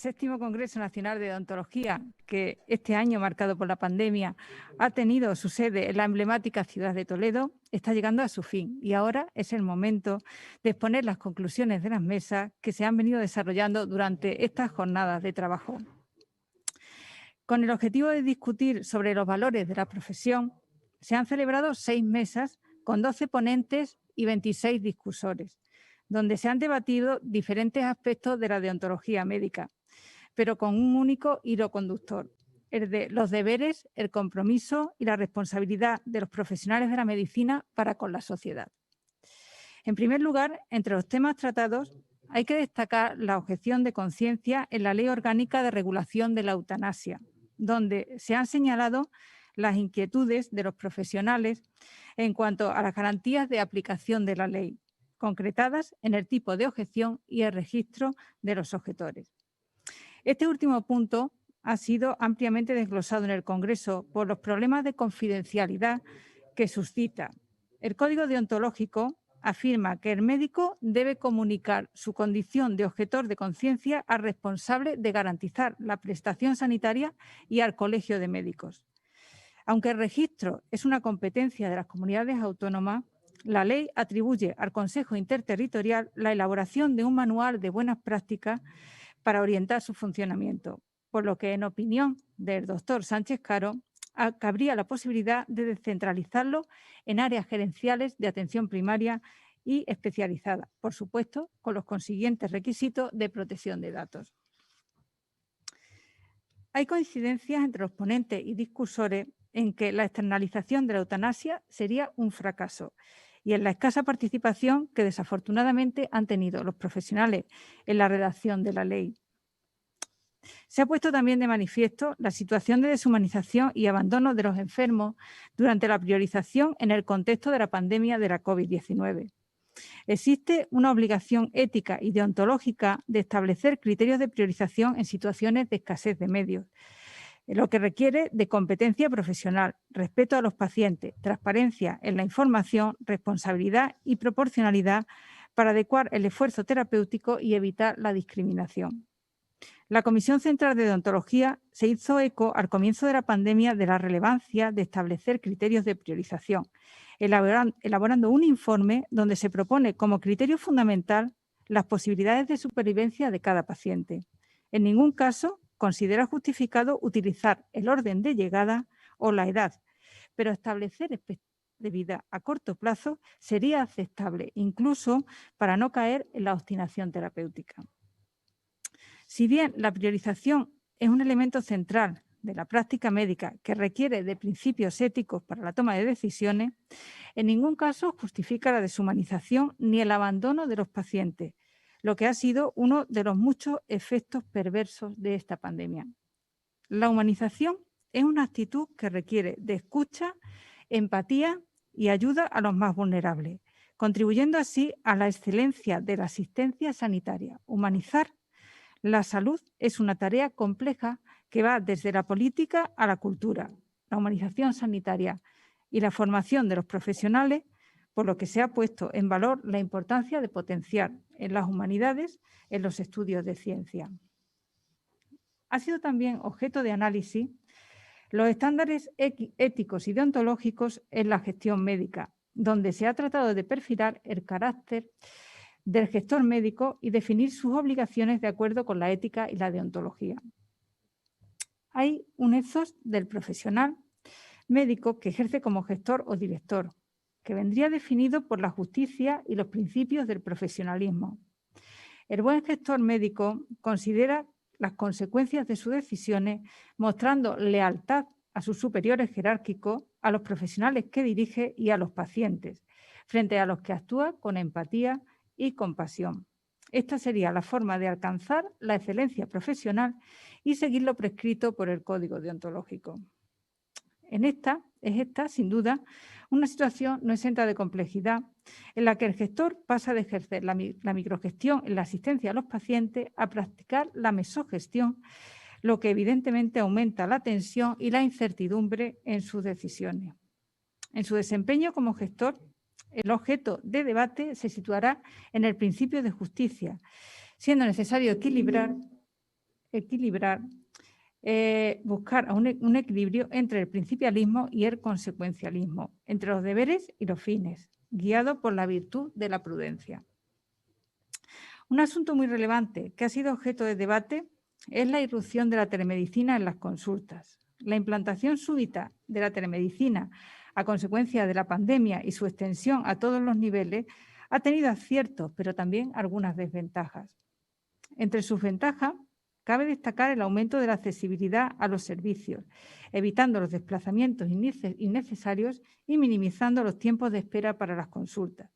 VII Congreso Nacional de Odontología, que este año, marcado por la pandemia, ha tenido su sede en la emblemática ciudad de Toledo, está llegando a su fin y ahora es el momento de exponer las conclusiones de las mesas que se han venido desarrollando durante estas jornadas de trabajo. Con el objetivo de discutir sobre los valores de la profesión, se han celebrado 6 mesas con 12 ponentes y 26 discursores, donde se han debatido diferentes aspectos de la deontología médica, pero con un único hilo conductor: el de los deberes, el compromiso y la responsabilidad de los profesionales de la medicina para con la sociedad. En primer lugar, entre los temas tratados, hay que destacar la objeción de conciencia en la Ley Orgánica de Regulación de la Eutanasia, donde se han señalado las inquietudes de los profesionales en cuanto a las garantías de aplicación de la ley, concretadas en el tipo de objeción y el registro de los objetores. Este último punto ha sido ampliamente desglosado en el Congreso por los problemas de confidencialidad que suscita. El Código Deontológico afirma que el médico debe comunicar su condición de objetor de conciencia al responsable de garantizar la prestación sanitaria y al Colegio de Médicos. Aunque el registro es una competencia de las comunidades autónomas, la ley atribuye al Consejo Interterritorial la elaboración de un manual de buenas prácticas para orientar su funcionamiento, por lo que, en opinión del doctor Sánchez Caro, cabría la posibilidad de descentralizarlo en áreas gerenciales de atención primaria y especializada, por supuesto, con los consiguientes requisitos de protección de datos. Hay coincidencias entre los ponentes y discursores en que la externalización de la eutanasia sería un fracaso y en la escasa participación que desafortunadamente han tenido los profesionales en la redacción de la ley. Se ha puesto también de manifiesto la situación de deshumanización y abandono de los enfermos durante la priorización en el contexto de la pandemia de la COVID-19. Existe una obligación ética y deontológica de establecer criterios de priorización en situaciones de escasez de medios, lo que requiere de competencia profesional, respeto a los pacientes, transparencia en la información, responsabilidad y proporcionalidad para adecuar el esfuerzo terapéutico y evitar la discriminación. La Comisión Central de Deontología se hizo eco al comienzo de la pandemia de la relevancia de establecer criterios de priorización, elaborando un informe donde se propone como criterio fundamental las posibilidades de supervivencia de cada paciente. En ningún caso considera justificado utilizar el orden de llegada o la edad, pero establecer expectativas de vida a corto plazo sería aceptable, incluso para no caer en la obstinación terapéutica. Si bien la priorización es un elemento central de la práctica médica que requiere de principios éticos para la toma de decisiones, en ningún caso justifica la deshumanización ni el abandono de los pacientes, lo que ha sido uno de los muchos efectos perversos de esta pandemia. La humanización es una actitud que requiere de escucha, empatía y ayuda a los más vulnerables, contribuyendo así a la excelencia de la asistencia sanitaria. Humanizar la salud es una tarea compleja que va desde la política a la cultura, la humanización sanitaria y la formación de los profesionales, por lo que se ha puesto en valor la importancia de potenciar en las humanidades en los estudios de ciencia. Ha sido también objeto de análisis los estándares éticos y deontológicos en la gestión médica, donde se ha tratado de perfilar el carácter del gestor médico y definir sus obligaciones de acuerdo con la ética y la deontología. Hay un ethos del profesional médico que ejerce como gestor o director, que vendría definido por la justicia y los principios del profesionalismo. El buen gestor médico considera las consecuencias de sus decisiones, mostrando lealtad a sus superiores jerárquicos, a los profesionales que dirige y a los pacientes, frente a los que actúa con empatía y compasión. Esta sería la forma de alcanzar la excelencia profesional y seguir lo prescrito por el Código Deontológico. Es esta, sin duda, una situación no exenta de complejidad en la que el gestor pasa de ejercer la microgestión en la asistencia a los pacientes a practicar la mesogestión, lo que evidentemente aumenta la tensión y la incertidumbre en sus decisiones. En su desempeño como gestor, el objeto de debate se situará en el principio de justicia, siendo necesario equilibrar buscar un equilibrio entre el principialismo y el consecuencialismo, entre los deberes y los fines, guiado por la virtud de la prudencia. Un asunto muy relevante que ha sido objeto de debate es la irrupción de la telemedicina en las consultas. La implantación súbita de la telemedicina a consecuencia de la pandemia y su extensión a todos los niveles ha tenido aciertos, pero también algunas desventajas. Entre sus ventajas, cabe destacar el aumento de la accesibilidad a los servicios, evitando los desplazamientos innecesarios y minimizando los tiempos de espera para las consultas.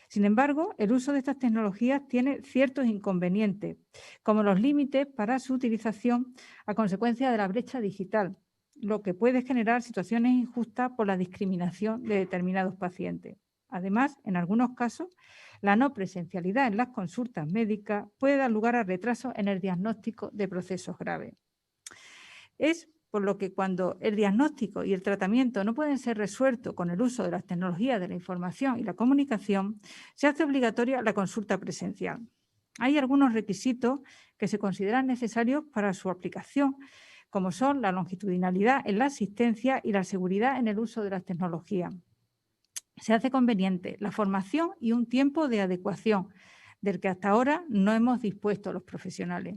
Sin embargo, el uso de estas tecnologías tiene ciertos inconvenientes, como los límites para su utilización a consecuencia de la brecha digital, lo que puede generar situaciones injustas por la discriminación de determinados pacientes. Además, en algunos casos, la no presencialidad en las consultas médicas puede dar lugar a retrasos en el diagnóstico de procesos graves. Es por lo que cuando el diagnóstico y el tratamiento no pueden ser resueltos con el uso de las tecnologías de la información y la comunicación, se hace obligatoria la consulta presencial. Hay algunos requisitos que se consideran necesarios para su aplicación, como son la longitudinalidad en la asistencia y la seguridad en el uso de las tecnologías. Se hace conveniente la formación y un tiempo de adecuación, del que hasta ahora no hemos dispuesto los profesionales.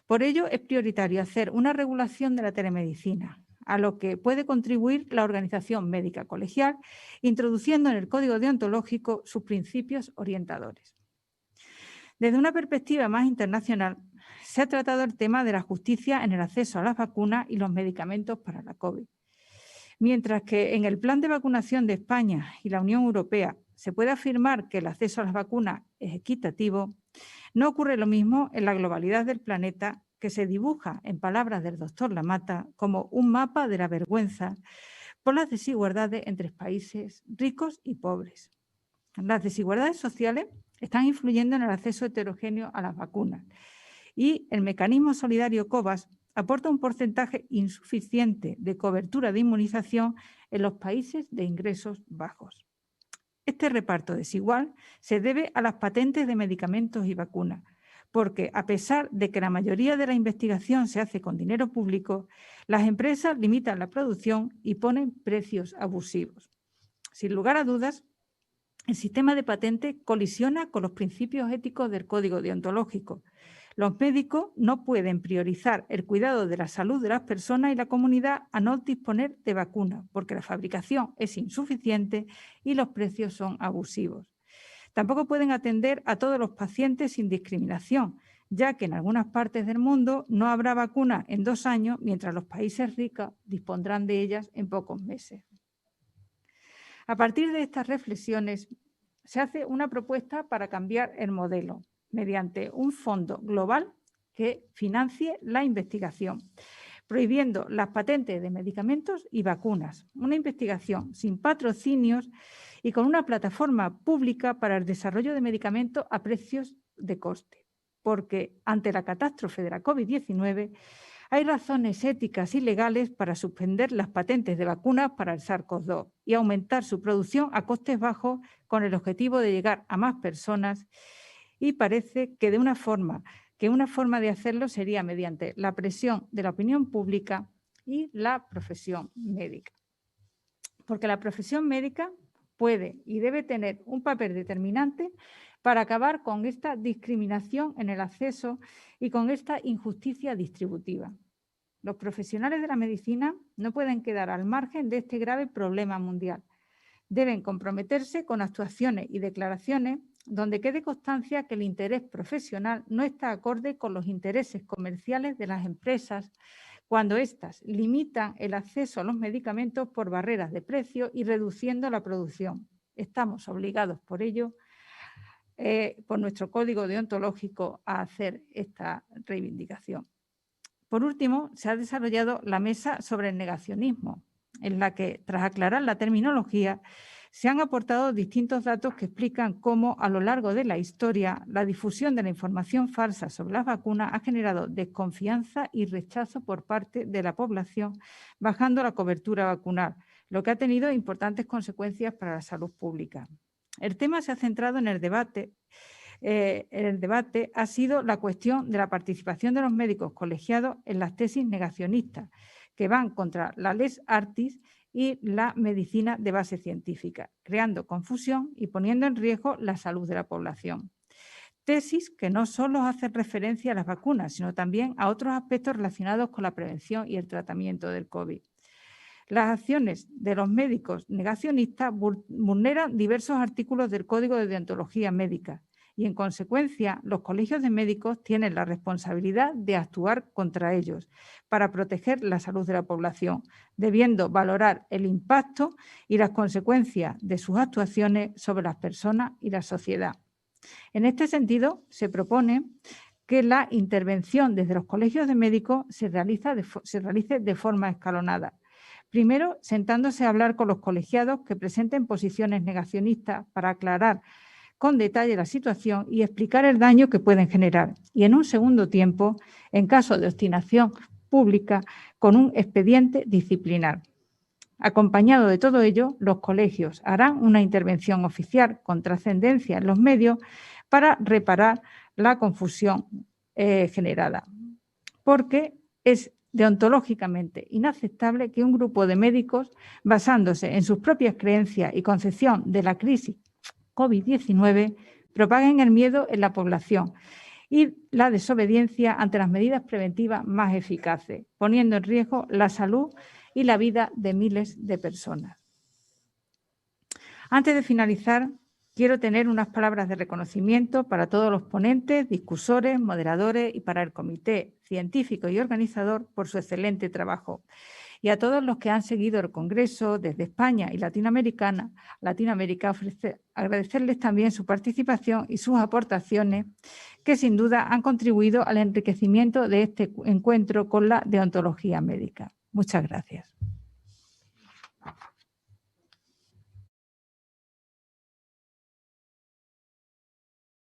Por ello, es prioritario hacer una regulación de la telemedicina, a lo que puede contribuir la organización médica colegial, introduciendo en el Código Deontológico sus principios orientadores. Desde una perspectiva más internacional, se ha tratado el tema de la justicia en el acceso a las vacunas y los medicamentos para la COVID. Mientras que en el plan de vacunación de España y la Unión Europea se puede afirmar que el acceso a las vacunas es equitativo, no ocurre lo mismo en la globalidad del planeta, que se dibuja, en palabras del doctor Lamata, como un mapa de la vergüenza por las desigualdades entre países ricos y pobres. Las desigualdades sociales están influyendo en el acceso heterogéneo a las vacunas y el mecanismo solidario COVAX aporta un porcentaje insuficiente de cobertura de inmunización en los países de ingresos bajos. Este reparto desigual se debe a las patentes de medicamentos y vacunas, porque a pesar de que la mayoría de la investigación se hace con dinero público, las empresas limitan la producción y ponen precios abusivos. Sin lugar a dudas, el sistema de patentes colisiona con los principios éticos del Código Deontológico. Los médicos no pueden priorizar el cuidado de la salud de las personas y la comunidad a no disponer de vacunas, porque la fabricación es insuficiente y los precios son abusivos. Tampoco pueden atender a todos los pacientes sin discriminación, ya que en algunas partes del mundo no habrá vacunas en 2 años, mientras los países ricos dispondrán de ellas en pocos meses. A partir de estas reflexiones, se hace una propuesta para cambiar el modelo mediante un fondo global que financie la investigación, prohibiendo las patentes de medicamentos y vacunas, una investigación sin patrocinios y con una plataforma pública para el desarrollo de medicamentos a precios de coste, porque ante la catástrofe de la COVID-19 hay razones éticas y legales para suspender las patentes de vacunas para el SARS-CoV-2 y aumentar su producción a costes bajos con el objetivo de llegar a más personas, y parece que una forma de hacerlo sería mediante la presión de la opinión pública y la profesión médica. Porque la profesión médica puede y debe tener un papel determinante para acabar con esta discriminación en el acceso y con esta injusticia distributiva. Los profesionales de la medicina no pueden quedar al margen de este grave problema mundial. Deben comprometerse con actuaciones y declaraciones donde quede constancia que el interés profesional no está acorde con los intereses comerciales de las empresas cuando éstas limitan el acceso a los medicamentos por barreras de precio y reduciendo la producción. Estamos obligados por ello, por nuestro código deontológico, a hacer esta reivindicación. Por último, se ha desarrollado la mesa sobre el negacionismo, en la que, tras aclarar la terminología, se han aportado distintos datos que explican cómo, a lo largo de la historia, la difusión de la información falsa sobre las vacunas ha generado desconfianza y rechazo por parte de la población, bajando la cobertura vacunal, lo que ha tenido importantes consecuencias para la salud pública. El tema se ha centrado en el debate en el debate ha sido la cuestión de la participación de los médicos colegiados en las tesis negacionistas, que van contra la lex artis y la medicina de base científica, creando confusión y poniendo en riesgo la salud de la población. Tesis que no solo hacen referencia a las vacunas, sino también a otros aspectos relacionados con la prevención y el tratamiento del COVID. Las acciones de los médicos negacionistas vulneran diversos artículos del Código de Deontología Médica y, en consecuencia, los colegios de médicos tienen la responsabilidad de actuar contra ellos para proteger la salud de la población, debiendo valorar el impacto y las consecuencias de sus actuaciones sobre las personas y la sociedad. En este sentido, se propone que la intervención desde los colegios de médicos se realice de forma escalonada. Primero, sentándose a hablar con los colegiados que presenten posiciones negacionistas para aclarar con detalle la situación y explicar el daño que pueden generar. Y en un segundo tiempo, en caso de obstinación pública, con un expediente disciplinar. Acompañado de todo ello, los colegios harán una intervención oficial con trascendencia en los medios para reparar la confusión generada. Porque es deontológicamente inaceptable que un grupo de médicos, basándose en sus propias creencias y concepción de la crisis COVID-19, propaguen el miedo en la población y la desobediencia ante las medidas preventivas más eficaces, poniendo en riesgo la salud y la vida de miles de personas. Antes de finalizar, quiero tener unas palabras de reconocimiento para todos los ponentes, discursores, moderadores y para el comité científico y organizador por su excelente trabajo. Y a todos los que han seguido el Congreso desde España y Latinoamérica, agradecerles también su participación y sus aportaciones que sin duda han contribuido al enriquecimiento de este encuentro con la deontología médica. Muchas gracias.